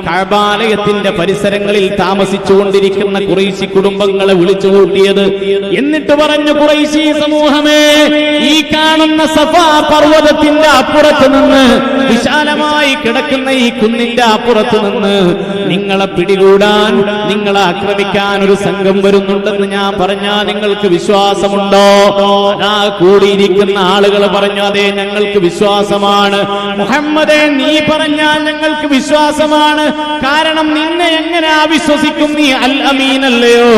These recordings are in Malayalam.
കഅബാലയത്തിന്റെ പരിസരങ്ങളിൽ താമസിച്ചുകൊണ്ടിരിക്കുന്ന ഖുറൈശി കുടുംബങ്ങളെ വിളിച്ചു കൂട്ടിയത്. എന്നിട്ട് പറഞ്ഞു, ഖുറൈശി സമൂഹമേ, ഈ കാണുന്ന സഫാ പർവ്വതത്തിന്റെ അപ്പുറത്ത് നിന്ന്, വിശാലമായി കിടക്കുന്ന ഈ കുന്നിന്റെ അപ്പുറത്ത് നിന്ന് നിങ്ങളെ പിടികൂടാൻ, നിങ്ങളെ ആക്രമിക്കാൻ ഒരു സംഘം വരുന്നുണ്ടെന്ന് ഞാൻ പറഞ്ഞാൽ നിങ്ങൾക്ക് വിശ്വാസമുണ്ടോ? ആ കൂടിയിരിക്കുന്ന ആളുകൾ പറഞ്ഞു, അതെ, ഞങ്ങൾക്ക് വിശ്വാസമാണ്. മുഹമ്മദേ, നീ പറഞ്ഞാൽ ഞങ്ങൾക്ക് വിശ്വാസമാണ്. കാരണം നിന്നെ എങ്ങനെ അവിശ്വസിക്കും? നീ അൽ അമീനല്ലയോ?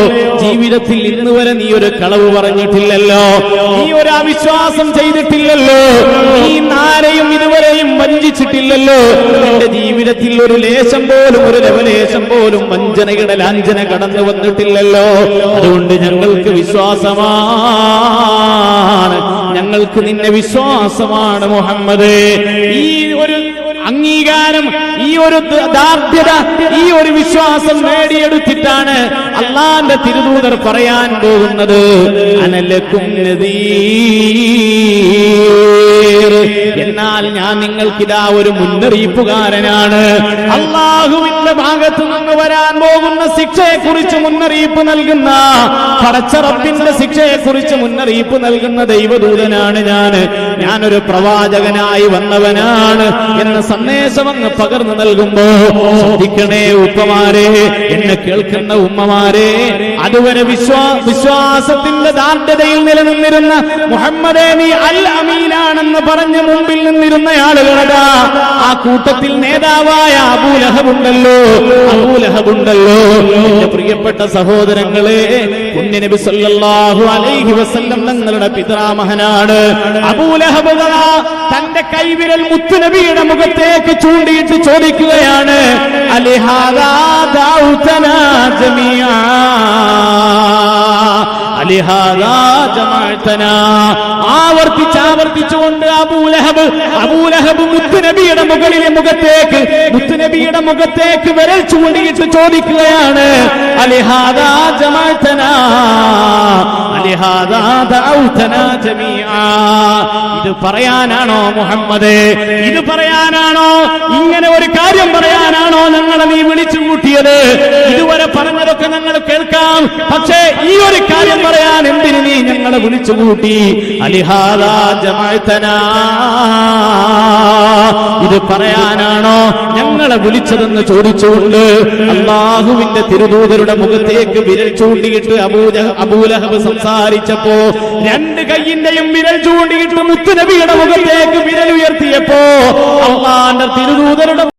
ജീവിതത്തിൽ ഇന്ന് വരെ നീ ഒരു കളവ് പറഞ്ഞിട്ടില്ലല്ലോ, നീ ഒരു അവിശ്വാസം ചെയ്തിട്ടില്ലല്ലോ, നീ ആരെയും ഇതുവരെയും വഞ്ചിച്ചിട്ടില്ലല്ലോ, നിന്റെ ജീവിതത്തിൽ ഒരു ലേശം പോലും, ഒരു ലവലേശം പോലും വഞ്ചനയുടെ ലാഞ്ചന കടന്നു വന്നിട്ടില്ലല്ലോ. അതുകൊണ്ട് ഞങ്ങൾക്ക് വിശ്വാസമാണ്, ഞങ്ങൾക്ക് നിന്നെ വിശ്വാസമാണ് മുഹമ്മദേ. ഈ ഒരു അംഗീകാരം, ഈ ഒരു ദാർഢ്യത, ഈ ഒരു വിശ്വാസം നേടിയെടുത്തിട്ടാണ് അള്ളാന്റെ തിരുദൂതർ പറയാൻ പോകുന്നത്, അനലക്കും നദീർ, എന്നാൽ ഞാൻ നിങ്ങൾക്കിതാ ഒരു മുന്നറിയിപ്പുകാരനാണ്. അള്ളാഹുവിന്റെ ഭാഗത്തു നിന്ന് വരാൻ പോകുന്ന ശിക്ഷയെക്കുറിച്ച് മുന്നറിയിപ്പ് നൽകുന്ന, പടച്ചറപ്പിന്റെ ശിക്ഷയെക്കുറിച്ച് മുന്നറിയിപ്പ് നൽകുന്ന ദൈവദൂതനാണ് ഞാനൊരു പ്രവാചകനായി വന്നവനാണ് എന്ന സന്ദേശം അങ്ങ് പകർന്നു നൽകുമ്പോ ശ്രദ്ധിക്കണേ ഉപ്പമാരെ, എന്നെ കേൾക്കുന്ന ഉമ്മമാരെ, അതുവരെ വിശ്വാസത്തിന്റെ ദാർഢ്യതയിൽ നിലനിന്നിരുന്ന മുഹമ്മദേ നീ അൽ അമീനാണെന്ന് പറഞ്ഞ് മുമ്പിൽ നിന്നിരുന്ന ആളുകളതാ, ആ കൂട്ടത്തിൽ നേതാവായ അബൂലഹബുണ്ടല്ലോ. എന്റെ പ്രിയപ്പെട്ട സഹോദരങ്ങളെ, പുണ്യനബി സല്ലല്ലാഹു അലൈഹി വസല്ലം തങ്ങളുടെ പിതാമഹനാണ് അബൂലഹബ്. തന്റെ കൈവിരൽ മുത്തുനബിയുടെ മുഖത്തേക്ക് ചൂണ്ടിയിട്ട് ചോദിക്കുകയാണ്, അലിഹാദാ ദൗതനാ ജമീഅ, അലിഹാദാ ജമഅതനാ. ആവർത്തിച്ചുകൊണ്ട് അബൂലഹബ് മുത്തുനബിയുടെ മുഖത്തേക്ക് വിരൽ ചൂണ്ടിയിട്ട് ചോദിക്കുകയാണ്, അലിഹാദാ ജമഅതനാ, അലിഹാദാ ദൗതനാ ജമീഅ. ഇത് പറയാനാണോ മുഹമ്മദേ? ഇത് പറയാനാണോ, ഇങ്ങനെ ഒരു കാര്യം പറയാനാണോ ഞങ്ങളെ നീ വിളിച്ചു കൂട്ടിയത്? ഇതുവരെ പറഞ്ഞതൊക്കെ ഞങ്ങൾ കേൾക്കാം, പക്ഷേ ഈ ഒരു കാര്യം പറയാൻ എന്തിന് നീ ഞങ്ങളെ വിളിച്ചു കൂട്ടി? അലിഹാദാ ജമഅതനാ, ഇത് പറയാനാണോ ഞങ്ങളെ വിളിച്ചതെന്ന് ചോദിച്ചുകൊണ്ട് അല്ലാഹുവിന്റെ തിരുദൂതരുടെ മുഖത്തേക്ക് വിരൽ ചൂണ്ടിയിട്ട് അബൂലഹബ് സംസാരിച്ചപ്പോ, രണ്ട് കൈയിന്റെയും വിരൽ ചൂണ്ടിയിട്ട് മുത്തുനബിയുടെ മുഖത്തേക്ക് വിരൽ ഉയർത്തിയപ്പോ അല്ലാഹുവിന്റെ തിരുദൂതരുടെ